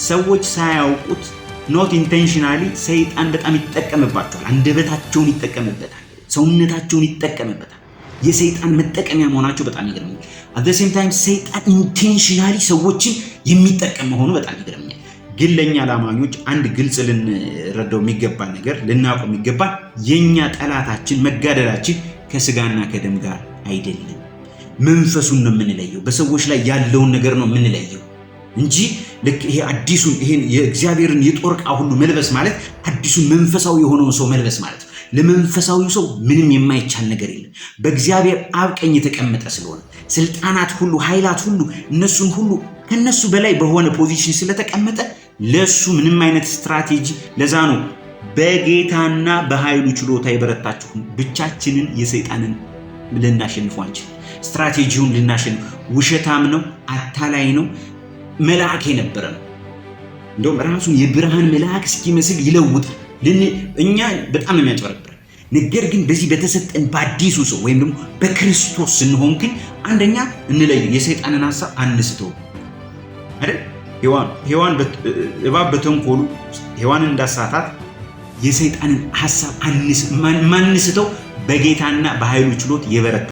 ሰዎች ሳያውቁት ኖት ኢንቴንሽናሊ ሰይጣን በጣም ይጠቀምባቸዋል። አንደበታቸውን ይጠቀምበታል፣ ሰውነታቸውን ይጠቀምበታል። የሰይጣን መጠቀሚያ መሆናቸው በጣም ይገርመኛል። at the same time ሰይጣን ኢንቴንሽናሊ ሰዎችን የሚጠቀም መሆኑ በጣም ይገርመኛል። ግን ለኛ ላማኞች አንድ ግልጽ ልንረዳው የሚገባ ነገር ልናውቀው የሚገባ የኛ ጠላታችን መጋደላችን ከስጋና ከደም ጋር አይደለም። መንፈሱን ነው የምንለየው። በሰዎች ላይ ያለውን ነገር ነው የምንለየው እንጂ ልክ ይሄ አዲሱን ይሄን የእግዚአብሔርን የጦር ዕቃ ሁሉ መልበስ ማለት አዲሱን መንፈሳዊ የሆነውን ሰው መልበስ ማለት ነው። ለመንፈሳዊው ሰው ምንም የማይቻል ነገር የለም። በእግዚአብሔር አብ ቀኝ የተቀመጠ ስለሆነ ስልጣናት ሁሉ ኃይላት ሁሉ እነሱን ሁሉ ከነሱ በላይ በሆነ ፖዚሽን ስለተቀመጠ ለሱ ምንም አይነት ስትራቴጂ ለዛ ነው በጌታና በኃይሉ ችሎታ የበረታችሁ ብቻችንን የሰይጣንን ልናሸንፈው አንችልም። ስትራቴጂውን ልናሸንፍ ውሸታም ነው፣ አታላይ ነው፣ መልአክ የነበረ ነው። እንደውም ራሱን የብርሃን መልአክ እስኪመስል ይለውጣል። እኛ በጣም የሚያጭበረብር ነገር ግን በዚህ በተሰጠን በአዲሱ ሰው ወይም ደግሞ በክርስቶስ ስንሆን ግን አንደኛ እንለይ፣ የሰይጣንን ሐሳብ አንስተው አይደል? ሔዋን እባብ በተንኮሉ ሔዋንን እንዳሳታት የሰይጣንን ሐሳብ ማንስተው በጌታና በኃይሉ ችሎት የበረታ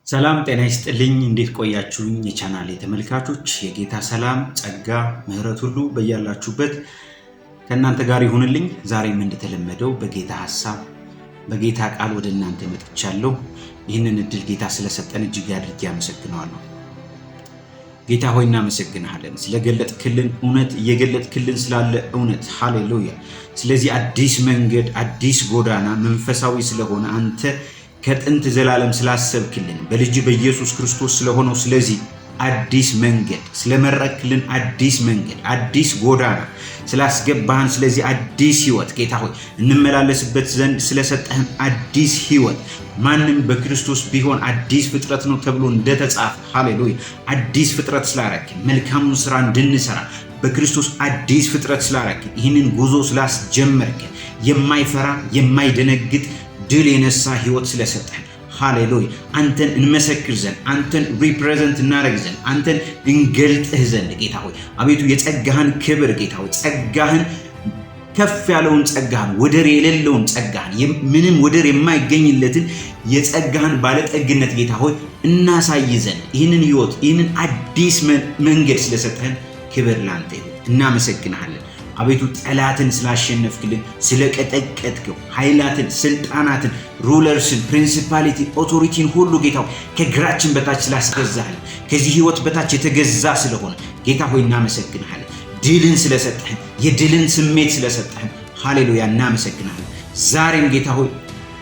ሰላም ጤና ይስጥልኝ። እንዴት ቆያችሁኝ? የቻናሌ ተመልካቾች የጌታ ሰላም ጸጋ ምሕረት ሁሉ በያላችሁበት ከእናንተ ጋር ይሁንልኝ። ዛሬም እንደተለመደው በጌታ ሐሳብ በጌታ ቃል ወደ እናንተ መጥቻለሁ። ይህንን እድል ጌታ ስለሰጠን እጅግ አድርጌ አመሰግናለሁ። ጌታ ሆይ እናመሰግናለን ስለገለጥክልን እውነት፣ እየገለጥክልን ስላለ እውነት። ሃሌሉያ። ስለዚህ አዲስ መንገድ፣ አዲስ ጎዳና መንፈሳዊ ስለሆነ አንተ ከጥንት ዘላለም ስላሰብክልን በልጅ በኢየሱስ ክርስቶስ ስለሆነው ስለዚህ አዲስ መንገድ ስለመረክልን አዲስ መንገድ አዲስ ጎዳና ስላስገባህን ስለዚህ አዲስ ህይወት ጌታ ሆይ እንመላለስበት ዘንድ ስለሰጠህን አዲስ ህይወት ማንም በክርስቶስ ቢሆን አዲስ ፍጥረት ነው ተብሎ እንደተጻፈ ሃሌሉያ አዲስ ፍጥረት ስላረክን መልካሙን ስራ እንድንሰራ በክርስቶስ አዲስ ፍጥረት ስላረክን ይህንን ጉዞ ስላስጀመርክን የማይፈራ የማይደነግጥ ድል የነሳ ህይወት ስለሰጠን ሃሌሉያ አንተን እንመሰክር ዘንድ አንተን ሪፕሬዘንት እናደርግ ዘንድ አንተን እንገልጥህ ዘንድ ጌታ ሆይ አቤቱ የጸጋህን ክብር ጌታ ሆይ ጸጋህን ከፍ ያለውን ጸጋህን ወደር የሌለውን ጸጋህን ምንም ወደር የማይገኝለትን የጸጋህን ባለጠግነት ጌታ ሆይ እናሳይ ዘንድ ይህንን ህይወት ይህንን አዲስ መንገድ ስለሰጠን ክብር ላንተ ይሁን። እናመሰግናለን አቤቱ ጠላትን ስላሸነፍክልን ስለቀጠቀጥከው ኃይላትን ስልጣናትን ሩለርስን ፕሪንሲፓሊቲ ኦቶሪቲን ሁሉ ጌታው ከግራችን በታች ስላስገዛህልን ከዚህ ህይወት በታች የተገዛ ስለሆነ ጌታ ሆይ እናመሰግናለን። ድልን ስለሰጠህን የድልን ስሜት ስለሰጠህን ሃሌሉያ እናመሰግናለን። ዛሬም ጌታ ሆይ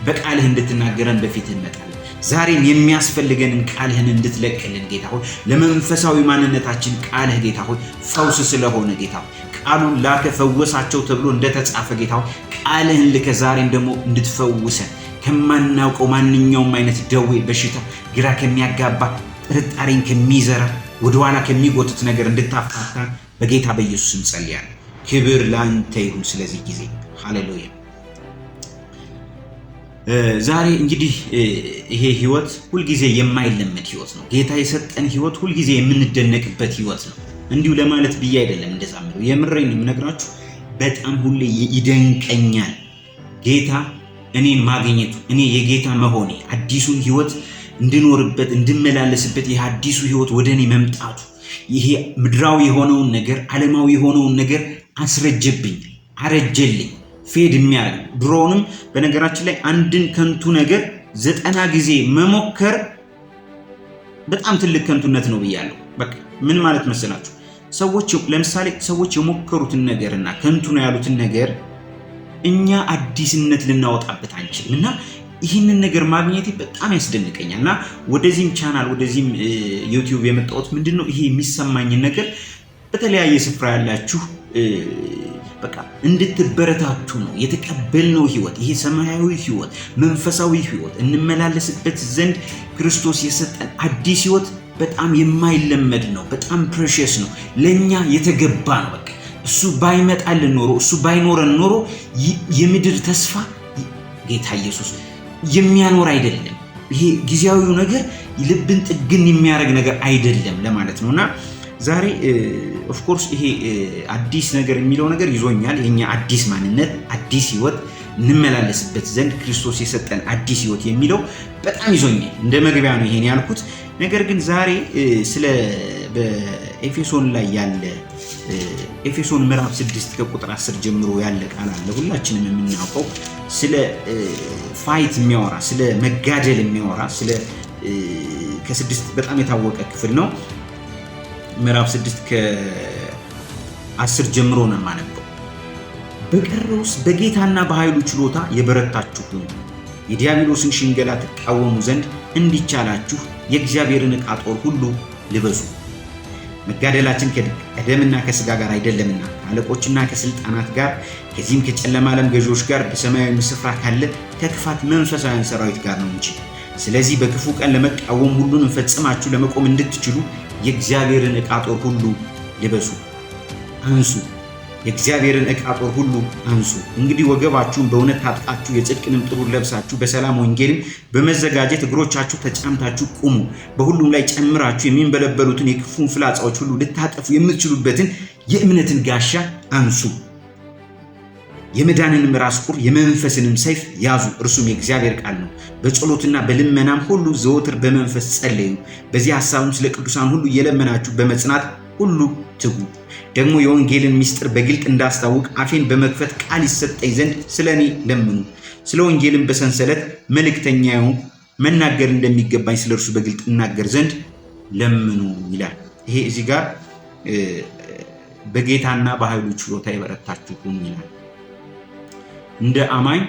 በቃልህ እንድትናገረን በፊትህ እንመጣለን። ዛሬም የሚያስፈልገንን ቃልህን እንድትለቅልን ጌታ ሆይ ለመንፈሳዊ ማንነታችን ቃልህ ጌታ ሆይ ፈውስ ስለሆነ ጌታ ሆይ ቃሉን ላከ ፈወሳቸው ተብሎ እንደተጻፈ ጌታ ሆይ ቃልህን ልከ ዛሬም ደግሞ እንድትፈውሰን ከማናውቀው ማንኛውም አይነት ደዌ በሽታ ግራ ከሚያጋባ ጥርጣሬን ከሚዘራ ወደኋላ ከሚጎትት ነገር እንድታፋታ በጌታ በኢየሱስ እንጸልያለን። ክብር ላንተ ይሁን ስለዚህ ጊዜ ሃሌሉያ። ዛሬ እንግዲህ ይሄ ህይወት ሁልጊዜ የማይለመድ ህይወት ነው። ጌታ የሰጠን ህይወት ሁልጊዜ የምንደነቅበት ህይወት ነው። እንዲሁ ለማለት ብዬ አይደለም እንደዛ ማለት የምሬን የምነግራችሁ በጣም ሁሌ ይደንቀኛል ጌታ እኔን ማግኘቱ እኔ የጌታ መሆኔ አዲሱን ህይወት እንድኖርበት እንድመላለስበት ይሄ አዲሱ ህይወት ወደኔ መምጣቱ ይሄ ምድራዊ የሆነውን ነገር ዓለማዊ የሆነውን ነገር አስረጀብኝ አረጀልኝ ፌድ የሚያደርግ ድሮንም በነገራችን ላይ አንድን ከንቱ ነገር 90 ጊዜ መሞከር በጣም ትልቅ ከንቱነት ነው ብያለሁ። በቃ ምን ማለት መሰላችሁ ሰዎች ለምሳሌ ሰዎች የሞከሩትን ነገርና ከንቱ ነው ያሉትን ነገር እኛ አዲስነት ልናወጣበት አንችልም እና ይህንን ነገር ማግኘት በጣም ያስደንቀኛልና ወደዚህም ቻናል ወደዚህም ዩቲዩብ የመጣሁት ምንድነው ይሄ የሚሰማኝ ነገር በተለያየ ስፍራ ያላችሁ በቃ እንድትበረታቱ ነው። የተቀበልነው ህይወት ይሄ ሰማያዊ ህይወት መንፈሳዊ ህይወት እንመላለስበት ዘንድ ክርስቶስ የሰጠን አዲስ ህይወት በጣም የማይለመድ ነው። በጣም ፕሬሺየስ ነው። ለኛ የተገባ ነው። በቃ እሱ ባይመጣልን ኖሮ እሱ ባይኖረን ኖሮ የምድር ተስፋ ጌታ ኢየሱስ የሚያኖር አይደለም። ይሄ ጊዜያዊው ነገር ልብን ጥግን የሚያደርግ ነገር አይደለም ለማለት ነውና ዛሬ ኦፍ ኮርስ ይሄ አዲስ ነገር የሚለው ነገር ይዞኛል። የኛ አዲስ ማንነት፣ አዲስ ህይወት እንመላለስበት ዘንድ ክርስቶስ የሰጠን አዲስ ህይወት የሚለው በጣም ይዞኛል። እንደ መግቢያ ነው ይሄን ያልኩት። ነገር ግን ዛሬ ስለ በኤፌሶን ላይ ያለ ኤፌሶን ምዕራፍ 6 ከቁጥር 10 ጀምሮ ያለ ቃል አለ። ሁላችንም የምናውቀው ስለ ፋይት የሚያወራ ስለ መጋደል የሚያወራ ስለ ከ6 በጣም የታወቀ ክፍል ነው። ምዕራፍ 6 ከ10 ጀምሮ ነው የማነበው። በቀረውስ በጌታና በኃይሉ ችሎታ የበረታችሁ ሁኑ፣ የዲያብሎስን ሽንገላ ትቃወሙ ዘንድ እንዲቻላችሁ የእግዚአብሔርን ዕቃ ጦር ሁሉ ልበሱ። መጋደላችን ከደምና ከሥጋ ጋር አይደለምና ከአለቆችና ከስልጣናት ጋር ከዚህም ከጨለማ ዓለም ገዢዎች ጋር በሰማያዊ ስፍራ ካለ ከክፋት መንፈሳውያን ሰራዊት ጋር ነው እንጂ። ስለዚህ በክፉ ቀን ለመቃወም ሁሉንም ፈጽማችሁ ለመቆም እንድትችሉ የእግዚአብሔርን ዕቃ ጦር ሁሉ ልበሱ። አንሱ፣ የእግዚአብሔርን ዕቃ ጦር ሁሉ አንሱ። እንግዲህ ወገባችሁን በእውነት ታጥቃችሁ የጽድቅንም ጥሩር ለብሳችሁ በሰላም ወንጌልን በመዘጋጀት እግሮቻችሁ ተጫምታችሁ ቁሙ። በሁሉም ላይ ጨምራችሁ የሚንበለበሉትን የክፉን ፍላጻዎች ሁሉ ልታጠፉ የምትችሉበትን የእምነትን ጋሻ አንሱ። የመዳንንም ራስ ቁር የመንፈስንም ሰይፍ ያዙ፣ እርሱም የእግዚአብሔር ቃል ነው። በጸሎትና በልመናም ሁሉ ዘወትር በመንፈስ ጸልዩ። በዚህ ሐሳብም ስለ ቅዱሳን ሁሉ እየለመናችሁ በመጽናት ሁሉ ትጉ። ደግሞ የወንጌልን ምስጢር በግልጥ እንዳስታውቅ አፌን በመክፈት ቃል ይሰጠኝ ዘንድ ስለኔ ለምኑ። ስለ ወንጌልን በሰንሰለት መልእክተኛው መናገር እንደሚገባኝ ስለ እርሱ በግልጥ እናገር ዘንድ ለምኑ ይላል። ይሄ እዚህ ጋር በጌታና በኃይሉ ችሎታ የበረታችሁ ሁኑ ይላል። እንደ አማኝ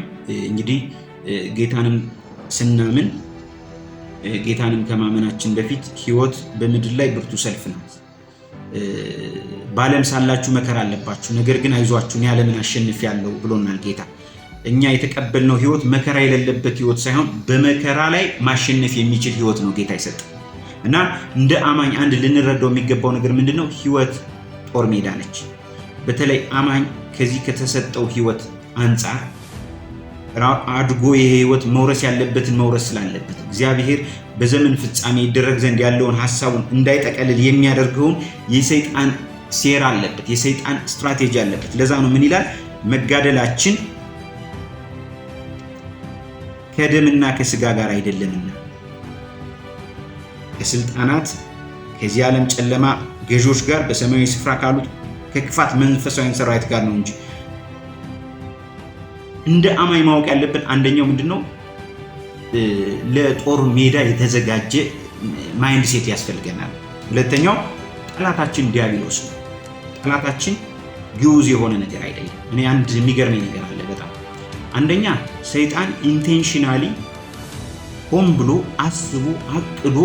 እንግዲህ ጌታንም ስናምን ጌታንም ከማመናችን በፊት ህይወት በምድር ላይ ብርቱ ሰልፍ ናት። በዓለም ሳላችሁ መከራ አለባችሁ፣ ነገር ግን አይዟችሁ እኔ ዓለምን አሸንፌአለሁ ብሎናል ጌታ። እኛ የተቀበልነው ህይወት መከራ የሌለበት ህይወት ሳይሆን በመከራ ላይ ማሸነፍ የሚችል ህይወት ነው ጌታ ይሰጣል። እና እንደ አማኝ አንድ ልንረዳው የሚገባው ነገር ምንድነው? ህይወት ጦር ሜዳ ነች። በተለይ አማኝ ከዚህ ከተሰጠው ህይወት አንጻር አድጎ የህይወት መውረስ ያለበትን መውረስ ስላለበት እግዚአብሔር በዘመን ፍጻሜ ይደረግ ዘንድ ያለውን ሐሳቡን እንዳይጠቀልል የሚያደርገውን የሰይጣን ሴራ አለበት፣ የሰይጣን ስትራቴጂ አለበት። ለዛ ነው ምን ይላል? መጋደላችን ከደምና ከሥጋ ጋር አይደለምና ከስልጣናት ከዚህ ዓለም ጨለማ ገዢዎች ጋር በሰማያዊ ስፍራ ካሉት ከክፋት መንፈሳውያን ሰራዊት ጋር ነው እንጂ። እንደ አማኝ ማወቅ ያለብን አንደኛው ምንድነው? ለጦር ሜዳ የተዘጋጀ ማይንድ ሴት ያስፈልገናል። ሁለተኛው ጠላታችን ዲያብሎስ ነው። ጠላታችን ግዑዝ የሆነ ነገር አይደለም። እኔ አንድ የሚገርመኝ ነገር አለ በጣም። አንደኛ ሰይጣን ኢንቴንሽናሊ ሆን ብሎ አስቦ አቅዶ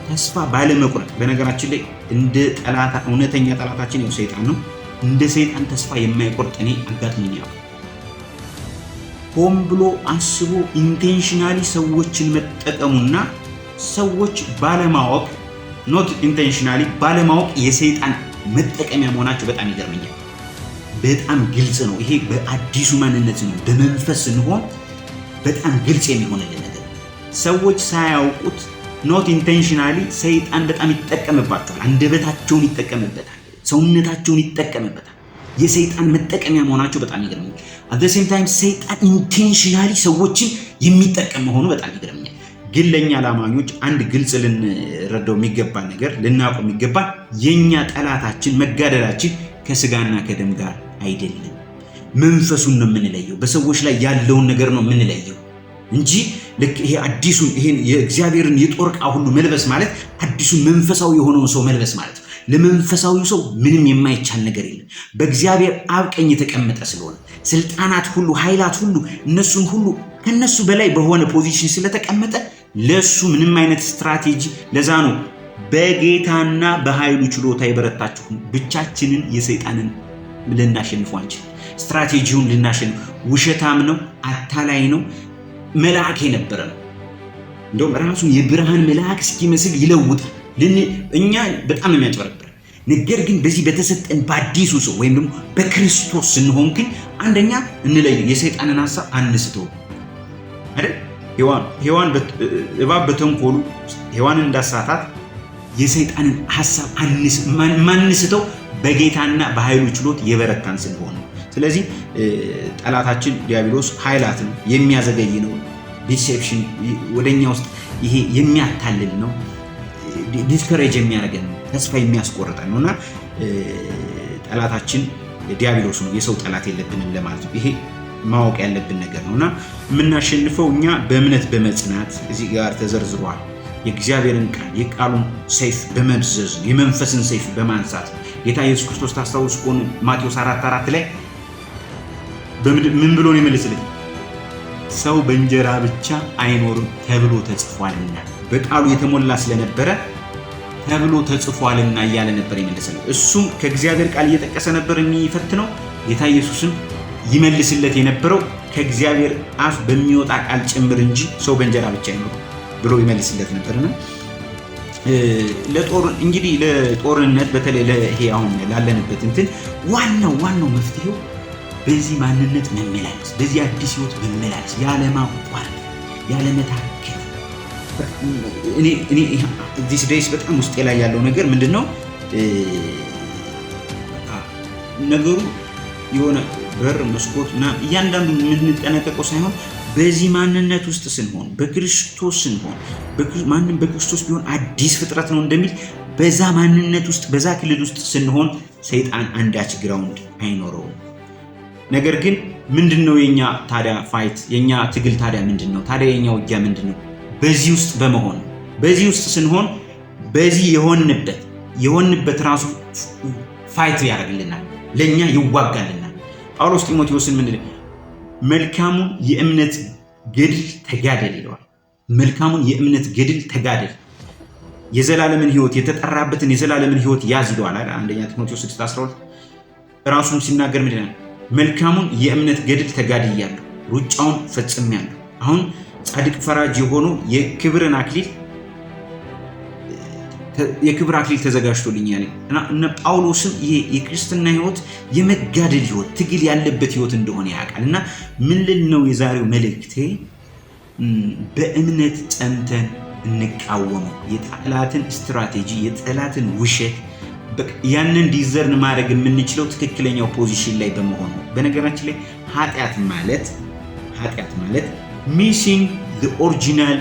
ተስፋ ባለመቁረጥ፣ በነገራችን ላይ እንደ ጠላታ እውነተኛ ጠላታችን ነው ሰይጣን ነው። እንደ ሰይጣን ተስፋ የማይቆርጥ እኔ አጋጥሞኝ ያውቃል። ሆን ብሎ አስቦ ኢንቴንሽናሊ ሰዎችን መጠቀሙና ሰዎች ባለማወቅ ኖት ኢንቴንሽናሊ ባለማወቅ የሰይጣን መጠቀሚያ መሆናቸው በጣም ይገርመኛል። በጣም ግልጽ ነው። ይሄ በአዲሱ ማንነት ነው። በመንፈስ ስንሆን በጣም ግልጽ የሚሆንልን ነገር ሰዎች ሳያውቁት ኖት ኢንቴንሽናሊ ሰይጣን በጣም ይጠቀምባቸዋል። አንደበታቸውን ይጠቀምበታል፣ ሰውነታቸውን ይጠቀምበታል። የሰይጣን መጠቀሚያ መሆናቸው በጣም ይገርመኛል። at the same time ሰይጣን ኢንቴንሽናሊ ሰዎችን የሚጠቀም መሆኑ በጣም ይገርመኛል። ግን ለኛ ላማኞች አንድ ግልጽ ልንረዳው የሚገባ ነገር ልናውቀው የሚገባ የኛ ጠላታችን መጋደላችን ከስጋና ከደም ጋር አይደለም። መንፈሱን ነው የምንለየው። በሰዎች ላይ ያለውን ነገር ነው የምንለየው እንጂ ልክ ይሄ አዲሱን ይሄን የእግዚአብሔርን የጦር ዕቃ ሁሉ መልበስ ማለት አዲሱን መንፈሳዊ የሆነውን ሰው መልበስ ማለት ነው። ለመንፈሳዊ ሰው ምንም የማይቻል ነገር የለም። በእግዚአብሔር አብ ቀኝ የተቀመጠ ስለሆነ ስልጣናት ሁሉ ኃይላት ሁሉ እነሱን ሁሉ ከነሱ በላይ በሆነ ፖዚሽን ስለተቀመጠ ለሱ ምንም አይነት ስትራቴጂ ለዛ ነው በጌታና በኃይሉ ችሎታ የበረታችሁ ብቻችንን የሰይጣንን ልናሸንፈው አንችልም። ስትራቴጂውን ልናሸንፍ ውሸታም ነው፣ አታላይ ነው፣ መልአክ የነበረ ነው። እንደውም ራሱን የብርሃን መልአክ እስኪመስል ይለውጣል። እኛ በጣም የሚያጭበረብር ነገር ግን በዚህ በተሰጠን በአዲሱ ሰው ወይም ደግሞ በክርስቶስ ስንሆን ግን አንደኛ እንለይ፣ የሰይጣንን ሐሳብ አንስተው። አይደል? ሔዋን እባብ በተንኮሉ ሔዋንን እንዳሳታት የሰይጣንን ሐሳብ ማንስተው በጌታና በኃይሉ ችሎት የበረታን ስንሆን። ስለዚህ ጠላታችን ዲያብሎስ ኃይላትን የሚያዘገይ ነው። ዲሴፕሽን ወደኛ ውስጥ ይሄ የሚያታልል ነው። ዲስከሬጅ የሚያደርገን ነው። ተስፋ የሚያስቆርጠን ነውና ጠላታችን ዲያብሎስ ነው። የሰው ጠላት የለብንም ለማለት ነው። ይሄ ማወቅ ያለብን ነገር ነውና የምናሸንፈው እኛ በእምነት በመጽናት እዚህ ጋር ተዘርዝሯል። የእግዚአብሔርን ቃል የቃሉን ሰይፍ በመምዘዝ የመንፈስን ሰይፍ በማንሳት ጌታ ኢየሱስ ክርስቶስ ታስታውስ ከሆነ ማቴዎስ 4:4 ላይ ምን ብሎ ነው የመለሰልኝ? ሰው በእንጀራ ብቻ አይኖርም ተብሎ ተጽፏልና። በቃሉ የተሞላ ስለነበረ ተብሎ ተጽፏልና እያለ ነበር የመለሰልኝ። እሱም ከእግዚአብሔር ቃል እየጠቀሰ ነበር የሚፈትነው። ጌታ ኢየሱስም ይመልስለት የነበረው ከእግዚአብሔር አፍ በሚወጣ ቃል ጭምር እንጂ ሰው በእንጀራ ብቻ አይኖርም ብሎ ይመልስለት ነበርና እንግዲህ ለጦርነት በተለይ ለይሄ አሁን ላለንበት እንትን ዋናው መፍትሄው በዚህ ማንነት መመላለስ፣ በዚህ አዲስ ህይወት መመላለስ፣ ያለማቋረጥ ያለመታከት። እኔ ዲስ ዴይስ በጣም ውስጤ ላይ ያለው ነገር ምንድነው? ነገሩ የሆነ በር መስኮት እና እያንዳንዱ የምንጠነቀቀው ሳይሆን በዚህ ማንነት ውስጥ ስንሆን በክርስቶስ ስንሆን ማንም በክርስቶስ ቢሆን አዲስ ፍጥረት ነው እንደሚል በዛ ማንነት ውስጥ በዛ ክልል ውስጥ ስንሆን ሰይጣን አንዳች ግራውንድ አይኖረውም። ነገር ግን ምንድነው የኛ ታዲያ ፋይት? የኛ ትግል ታዲያ ምንድነው? ታዲያ የኛ ውጊያ ምንድነው? በዚህ ውስጥ በመሆን በዚህ ውስጥ ስንሆን በዚህ የሆንበት ራሱ ፋይት ያደርግልናል፣ ለኛ ይዋጋልናል። ጳውሎስ ጢሞቴዎስን ምንድነው መልካሙን የእምነት ገድል ተጋደል ይለዋል። መልካሙን የእምነት ገድል ተጋደል፣ የዘላለምን ህይወት የተጠራበትን የዘላለምን ህይወት ያዝ ይለዋል። አንደኛ ጢሞቴዎስ 6:12 ራሱን ሲናገር ምንድነው መልካሙን የእምነት ገድል ተጋድያለሁ፣ ሩጫውን ፈጽሜያለሁ። አሁን ጻድቅ ፈራጅ የሆነው የክብር አክሊል ተዘጋጅቶልኛል እና እነ ጳውሎስም ይሄ የክርስትና ህይወት የመጋደል ህይወት ትግል ያለበት ህይወት እንደሆነ ያውቃል። እና ምን ልነው የዛሬው መልእክቴ በእምነት ጸንተን እንቃወመው የጠላትን ስትራቴጂ የጠላትን ውሸት ያንን ዲዘርን ማድረግ የምንችለው ትክክለኛው ፖዚሽን ላይ በመሆን ነው። በነገራችን ላይ ኃጢአት ማለት ሚሲንግ the original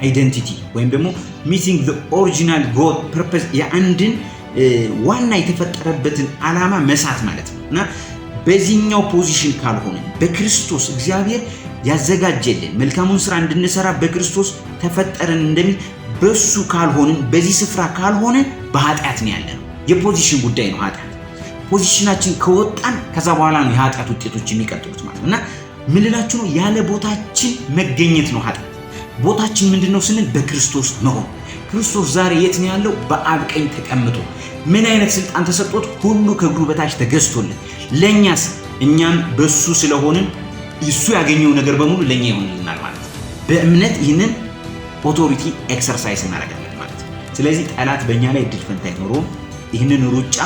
identity ወይም ደግሞ ሚሲንግ the original God purpose የአንድን ዋና የተፈጠረበትን ዓላማ መሳት ማለት ነው። እና በዚህኛው ፖዚሽን ካልሆነ በክርስቶስ እግዚአብሔር ያዘጋጀልን መልካሙን ስራ እንድንሰራ በክርስቶስ ተፈጠረን እንደሚል በሱ ካልሆንን በዚህ ስፍራ ካልሆንን በኃጢአት ነው ያለነው። የፖዚሽን ጉዳይ ነው ኃጢአት። ፖዚሽናችን ከወጣን ከዛ በኋላ ነው የኃጢአት ውጤቶች የሚቀጥሉት ማለት ነው። እና ምን ልላችሁ ነው? ያለ ቦታችን መገኘት ነው ኃጢአት። ቦታችን ምንድነው ስንል በክርስቶስ መሆን። ክርስቶስ ዛሬ የት ነው ያለው? በአብ ቀኝ ተቀምጦ ምን አይነት ስልጣን ተሰጥቶት? ሁሉ ከእግሩ በታች ተገዝቶልን። ለኛስ እኛም በሱ ስለሆንን እሱ ያገኘው ነገር በሙሉ ለኛ ይሆንልናል ማለት ነው። በእምነት ይህንን ኦቶሪቲ ኤክሰርሳይዝ እናደርጋለን ማለት ነው። ስለዚህ ጠላት በእኛ ላይ እድል ፈንታ አይኖረውም። ይህንን ሩጫ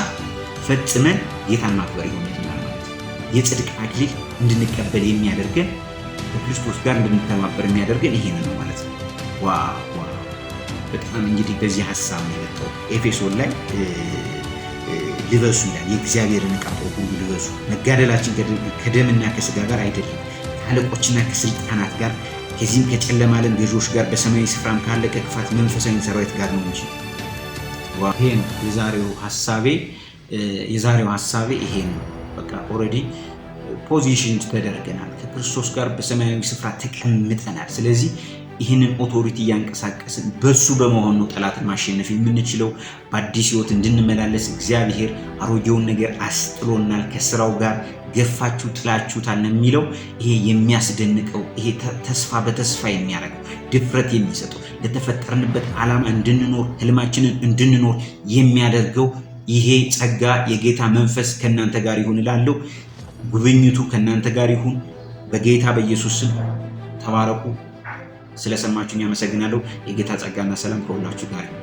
ፈጽመን ጌታን ማክበር ይሆንልናል ማለት ነው። የጽድቅ አክሊል እንድንቀበል የሚያደርገን ከክርስቶስ ጋር እንድንተባበር የሚያደርገን ይሄንን ነው ማለት ነው። ዋው በጣም እንግዲህ በዚህ ሐሳብ ነው የመጣው። ኤፌሶን ላይ ልበሱ ይላል፣ የእግዚአብሔርን ዕቃ ሁሉ ልበሱ፣ መጋደላችን ከደምና ከስጋ ጋር አይደለም፣ ከአለቆችና ከስልጣናት ጋር ከዚህም ከጨለማ ዓለም ገዢዎች ጋር በሰማያዊ ስፍራም ካለ ከክፋት መንፈሳዊ ሰራዊት ጋር ነው እንጂ። ይሄ ነው የዛሬው ሐሳቤ ይሄ ነው። በቃ ኦልሬዲ ፖዚሽን ተደርገናል፣ ከክርስቶስ ጋር በሰማያዊ ስፍራ ተቀምጠናል። ስለዚህ ይህንን ኦቶሪቲ ያንቀሳቀስን በሱ በመሆን ነው ጠላትን ማሸነፍ የምንችለው። በአዲስ ህይወት እንድንመላለስ እግዚአብሔር አሮጌውን ነገር አስጥሎናል፣ ከስራው ጋር ገፋችሁ ጥላችሁታል ነው የሚለው። ይሄ የሚያስደንቀው ይሄ ተስፋ በተስፋ የሚያደርገው ድፍረት የሚሰጠው ለተፈጠርንበት ዓላማ እንድንኖር ህልማችንን እንድንኖር የሚያደርገው ይሄ ጸጋ የጌታ መንፈስ ከእናንተ ጋር ይሁን እላለሁ። ጉብኝቱ ከእናንተ ጋር ይሁን። በጌታ በኢየሱስ ስም ተባረኩ። ስለሰማችሁኝ አመሰግናለሁ። የጌታ ጸጋና ሰላም ከሁላችሁ ጋር ይሁን።